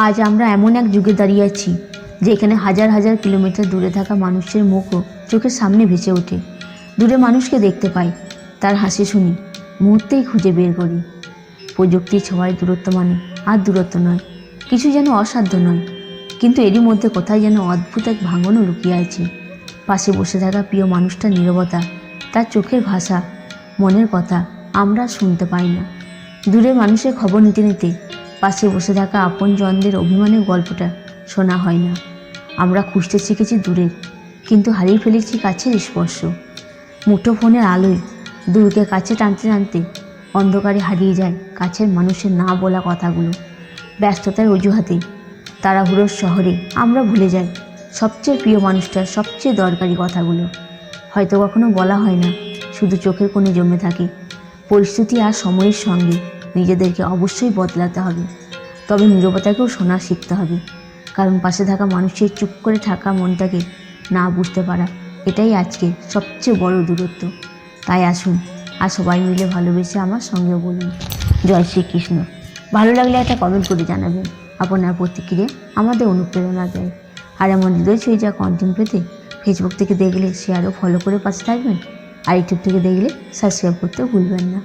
আজ আমরা এমন এক যুগে দাঁড়িয়ে আছি যেখানে হাজার হাজার কিলোমিটার দূরে থাকা মানুষের মুখও চোখের সামনে ভেসে ওঠে। দূরে মানুষকে দেখতে পাই, তার হাসি শুনি, মুহূর্তেই খুঁজে বের করি। প্রযুক্তির ছোঁয়ায় দূরত্ব মানে আর দূরত্ব নয়, কিছু যেন অসাধ্য নয়, কিন্তু এরই মধ্যে কোথায় যেন অদ্ভুত এক ভাঙনও লুকিয়ে আছে। পাশে বসে থাকা প্রিয় মানুষটার নীরবতা, তার চোখের ভাষা, মনের কথা আমরা শুনতে পাই না। দূরে মানুষের খবর নিতে নিতে পাশে বসে থাকা আপনজনদের অভিমানের গল্পটা শোনা হয় না। আমরা খুঁজতে শিখেছি দূরের, কিন্তু হারিয়ে ফেলেছি কাছের স্পর্শ। মুঠো ফোনের আলোয় দূরকে কাছে টানতে টানতে অন্ধকারে হারিয়ে যায় কাছের মানুষের না বলা কথাগুলো। ব্যস্ততার অজুহাতে তাড়াহুড়োর শহরে আমরা ভুলে যাই সবচেয়ে প্রিয় মানুষটার সবচেয়ে দরকারি কথাগুলো। হয়তো কখনো বলা হয় না, শুধু চোখের কোণে জমে থাকে। পরিস্থিতি আর সময়ের সঙ্গে নিজেদেরকে অবশ্যই বদলাতে হবে, তবে নীরবতাকেও শোনা শিখতে হবে। কারণ পাশে থাকা মানুষের চুপ করে থাকা মনটাকে না বুঝতে পারা, এটাই আজকে সবচেয়ে বড় দূরত্ব। তাই আসুন আর সবাই মিলে ভালোবেসে আমার সঙ্গে বলুন, জয় শ্রীকৃষ্ণ। ভালো লাগলে একটা কমেন্ট করে জানাবেন। আপনার প্রতিক্রিয়া আমাদের অনুপ্রেরণা দেয়। আর এমন হৃদয় ছুঁয়ে যা কন্টেন্ট পেতে ফেসবুক থেকে দেখলে শেয়ার ও ফলো করে পাশে থাকবেন। আর ইউটিউব থেকে দেখলে সাবস্ক্রাইব করতে ভুলবেন না।